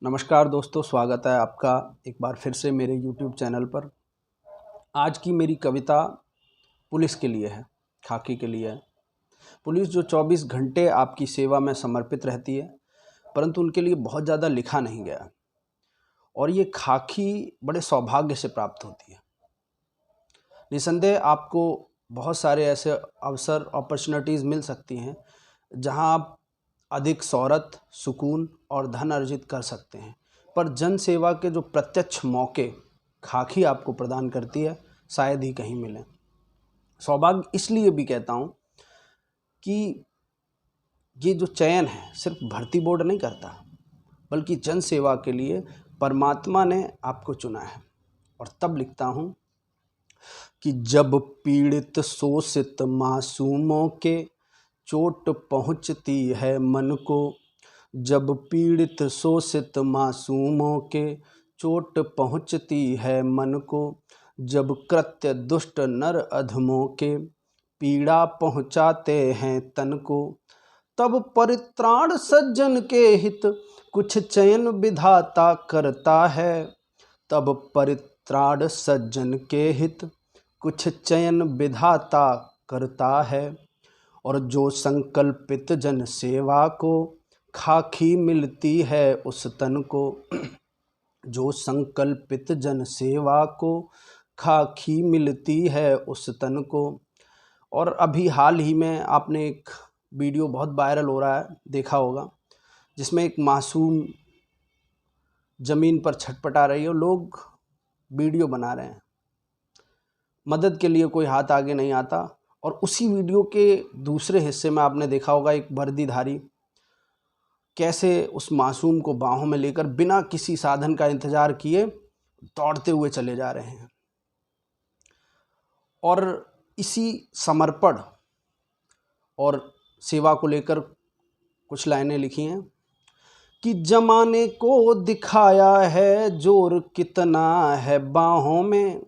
नमस्कार दोस्तों, स्वागत है आपका एक बार फिर से मेरे YouTube चैनल पर। आज की मेरी कविता पुलिस के लिए है, खाकी के लिए है। पुलिस जो 24 घंटे आपकी सेवा में समर्पित रहती है, परंतु उनके लिए बहुत ज़्यादा लिखा नहीं गया और ये खाकी बड़े सौभाग्य से प्राप्त होती है। निसंदेह आपको बहुत सारे ऐसे अवसर अपॉर्चुनिटीज़ मिल सकती हैं जहां आप अधिक शोहरत, सुकून और धन अर्जित कर सकते हैं, पर जन सेवा के जो प्रत्यक्ष मौके खाकी आपको प्रदान करती है, शायद ही कहीं मिले। सौभाग्य इसलिए भी कहता हूँ कि ये जो चयन है सिर्फ भर्ती बोर्ड नहीं करता, बल्कि जन सेवा के लिए परमात्मा ने आपको चुना है। और तब लिखता हूँ कि जब पीड़ित शोषित मासूमों के चोट पहुँचती है मन को, जब पीड़ित शोषित मासूमों के चोट पहुँचती है मन को, जब कृत्य दुष्ट नर अधमों के पीड़ा पहुँचाते हैं तन को, तब परित्राण सज्जन के हित कुछ चयन विधाता करता है। तब परित्राण सज्जन के हित कुछ चयन विधाता करता है। और जो संकल्पित जन सेवा को खाकी मिलती है उस तन को, जो संकल्पित जन सेवा को खाकी मिलती है उस तन को। और अभी हाल ही में आपने एक वीडियो बहुत वायरल हो रहा है, देखा होगा, जिसमें एक मासूम ज़मीन पर छटपटा रही है और लोग वीडियो बना रहे हैं, मदद के लिए कोई हाथ आगे नहीं आता। और उसी वीडियो के दूसरे हिस्से में आपने देखा होगा एक वर्दीधारी कैसे उस मासूम को बाहों में लेकर बिना किसी साधन का इंतज़ार किए दौड़ते हुए चले जा रहे हैं। और इसी समर्पण और सेवा को लेकर कुछ लाइनें लिखी हैं कि जमाने को दिखाया है जोर कितना है बाहों में,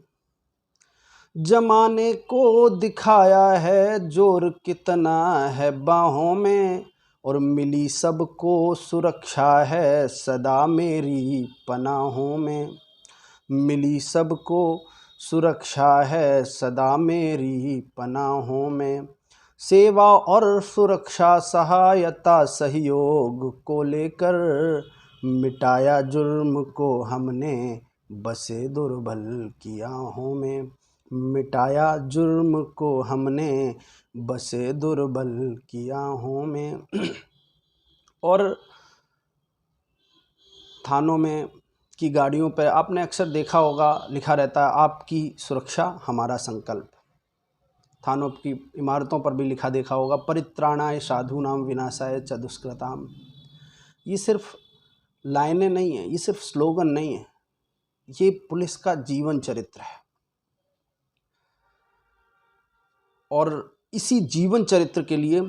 जमाने को दिखाया है जोर कितना है बाहों में, और मिली सबको सुरक्षा है सदा मेरी पनाहों में, मिली सबको सुरक्षा है सदा मेरी पनाहों में। सेवा और सुरक्षा सहायता सहयोग को लेकर मिटाया जुर्म को हमने बसे दुर्बल की आहों में, मिटाया जुर्म को हमने बसे दुर्बल की आहों में। और थानों में की गाड़ियों पर आपने अक्सर देखा होगा लिखा रहता है, आपकी सुरक्षा हमारा संकल्प। थानों की इमारतों पर भी लिखा देखा होगा, परित्राणाय साधूनाम विनाशाय च दुष्कृताम। ये सिर्फ लाइनें नहीं हैं, ये सिर्फ स्लोगन नहीं है, ये पुलिस का जीवन चरित्र है। और इसी जीवन चरित्र के लिए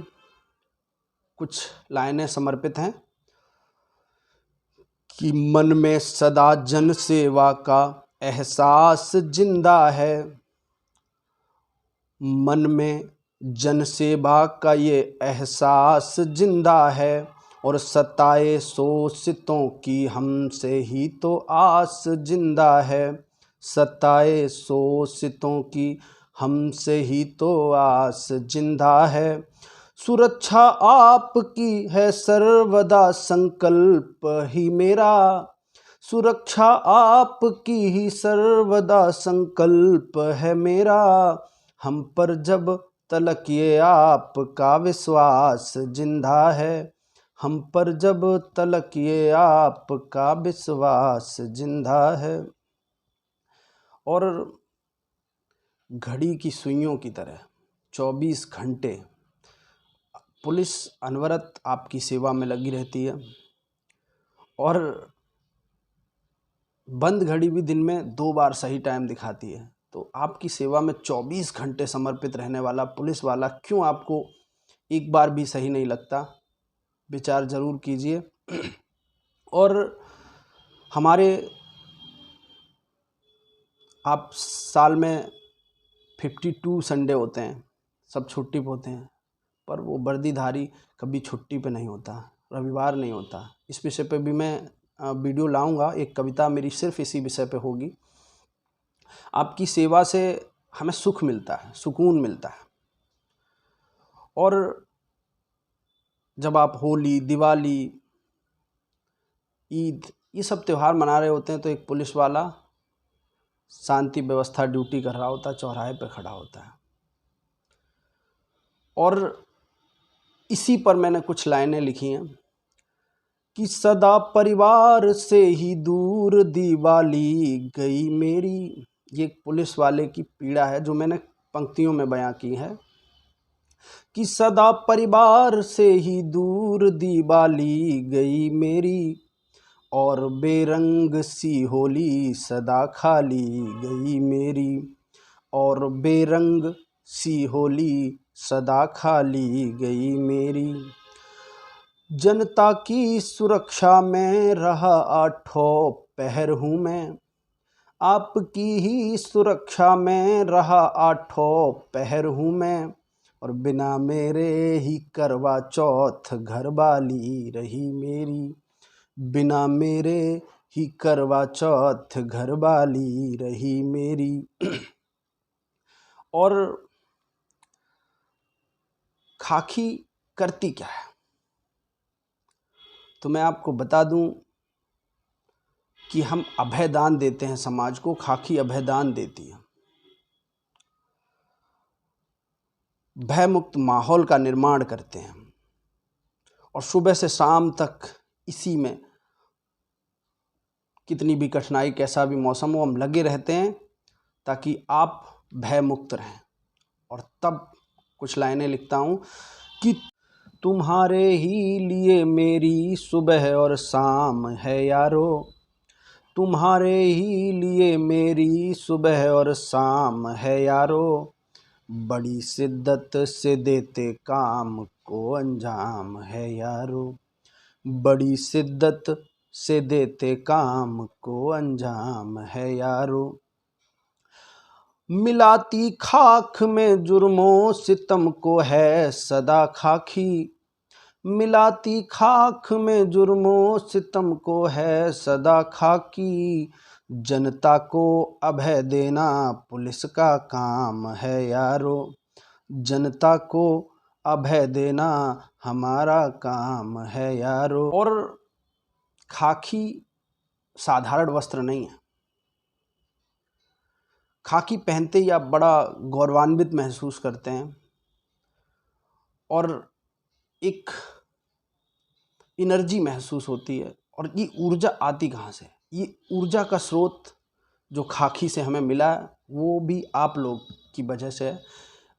कुछ लाइनें समर्पित हैं कि मन में सदा जन सेवा का एहसास जिंदा है, मन में जन सेवा का ये एहसास जिंदा है, और सताए शोषितों की हमसे ही तो आस जिंदा है, सताए शोषितों की हमसे ही तो आस जिंदा है। सुरक्षा आपकी है सर्वदा संकल्प ही मेरा, सुरक्षा आपकी ही सर्वदा संकल्प है मेरा। हम पर जब तलक ये आपका विश्वास जिंदा है, हम पर जब तलक ये आपका विश्वास जिंदा है। और घड़ी की सुइयों की तरह 24 घंटे पुलिस अनवरत आपकी सेवा में लगी रहती है। और बंद घड़ी भी दिन में 2 बार सही टाइम दिखाती है। तो आपकी सेवा में 24 घंटे समर्पित रहने वाला पुलिस वाला क्यों आपको एक बार भी सही नहीं लगता, विचार ज़रूर कीजिए। और हमारे आप साल में 52 संडे होते हैं, सब छुट्टी पे होते हैं, पर वो वर्दीधारी कभी छुट्टी पे नहीं होता, रविवार नहीं होता। इस विषय पे भी मैं वीडियो लाऊंगा, एक कविता मेरी सिर्फ इसी विषय पे होगी। आपकी सेवा से हमें सुख मिलता है, सुकून मिलता है। और जब आप होली, दिवाली, ईद, ये सब त्यौहार मना रहे होते हैं तो एक पुलिस वाला शांति व्यवस्था ड्यूटी कर रहा होता है, चौराहे पे खड़ा होता है। और इसी पर मैंने कुछ लाइनें लिखी हैं कि सदा परिवार से ही दूर दिवाली गई मेरी। ये एक पुलिस वाले की पीड़ा है जो मैंने पंक्तियों में बयां की है कि सदा परिवार से ही दूर दिवाली गई मेरी, और बेरंग सी होली सदा खाली गई मेरी, और बेरंग सी होली सदा खाली गई मेरी। जनता की सुरक्षा में रहा आठों पहर हूँ मैं, आपकी ही सुरक्षा में रहा आठों पहर हूँ मैं, और बिना मेरे ही करवा चौथ घरवाली रही मेरी, बिना मेरे ही करवा चौथ घरवाली रही मेरी। और खाकी करती क्या है, तो मैं आपको बता दूं कि हम अभयदान देते हैं समाज को, खाकी अभयदान देती है। भयमुक्त माहौल का निर्माण करते हैं और सुबह से शाम तक इसी में, कितनी भी कठिनाई, कैसा भी मौसम हो, हम लगे रहते हैं ताकि आप भयमुक्त रहें। और तब कुछ लाइनें लिखता हूँ कि तुम्हारे ही लिए मेरी सुबह और शाम है यारो, तुम्हारे ही लिए मेरी सुबह और शाम है यारो, बड़ी शिद्दत से देते काम को अंजाम है यारो, बड़ी शिद्दत से देते काम को अंजाम है यारो। मिलाती खाक में जुर्मों सितम को है सदा खाकी, मिलाती खाक में जुर्मों सितम को है सदा खाकी, जनता को अभय देना पुलिस का काम है यारो, जनता को अभय देना हमारा काम है यारो। और खाकी साधारण वस्त्र नहीं है, खाकी पहनते ही आप बड़ा गौरवान्वित महसूस करते हैं और एक एनर्जी महसूस होती है। और ये ऊर्जा आती कहाँ से? ये ऊर्जा का स्रोत जो खाकी से हमें मिला है वो भी आप लोग की वजह से है।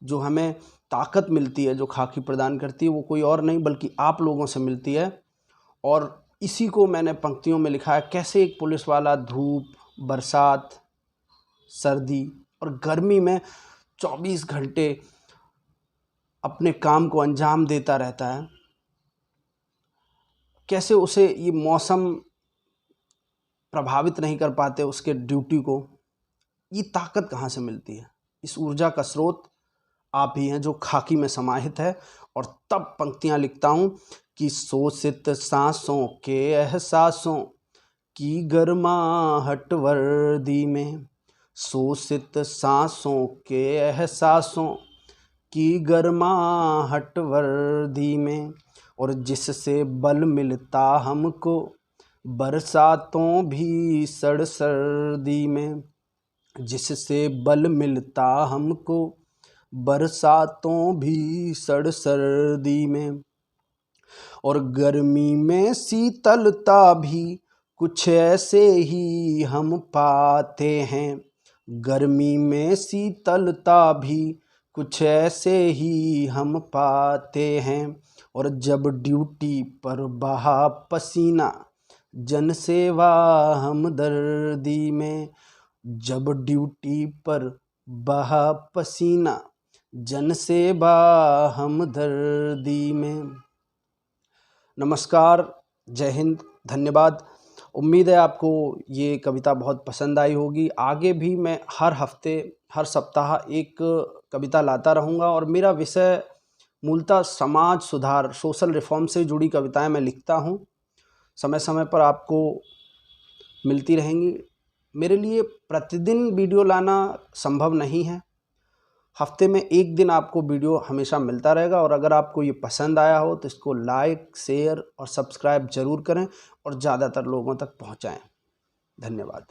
जो हमें ताकत मिलती है, जो खाकी प्रदान करती है, वो कोई और नहीं बल्कि आप लोगों से मिलती है। और इसी को मैंने पंक्तियों में लिखा है। कैसे एक पुलिस वाला धूप, बरसात, सर्दी और गर्मी में 24 घंटे अपने काम को अंजाम देता रहता है, कैसे उसे ये मौसम प्रभावित नहीं कर पाते उसके ड्यूटी को। ये ताकत कहाँ से मिलती है? इस ऊर्जा का स्रोत आप ही हैं जो खाकी में समाहित है। और तब पंक्तियाँ लिखता हूँ कि शोषित सांसों के एहसासों की गर्माहट वर्दी में, शोषित सांसों के एहसासों की गर्माहट वर्दी में, और जिससे बल मिलता हमको बरसातों भी सड़ सर्दी में, जिससे बल मिलता हमको बरसातों भी सड़ सर्दी में, और गर्मी में शीतलता भी कुछ ऐसे ही हम पाते हैं, गर्मी में शीतलता भी कुछ ऐसे ही हम पाते हैं, और जब ड्यूटी पर बहा पसीना जन सेवा हमदर्दी में, जब ड्यूटी पर बहा पसीना जन सेवा हमदर्दी में। नमस्कार, जय हिंद, धन्यवाद। उम्मीद है आपको ये कविता बहुत पसंद आई होगी। आगे भी मैं हर हफ्ते, हर सप्ताह एक कविता लाता रहूँगा और मेरा विषय मूलतः समाज सुधार, सोशल रिफॉर्म से जुड़ी कविताएं मैं लिखता हूँ। समय समय पर आपको मिलती रहेंगी। मेरे लिए प्रतिदिन वीडियो लाना संभव नहीं है, हफ्ते में एक दिन आपको वीडियो हमेशा मिलता रहेगा। और अगर आपको ये पसंद आया हो तो इसको लाइक, शेयर और सब्सक्राइब ज़रूर करें और ज़्यादातर लोगों तक पहुँचाएँ। धन्यवाद।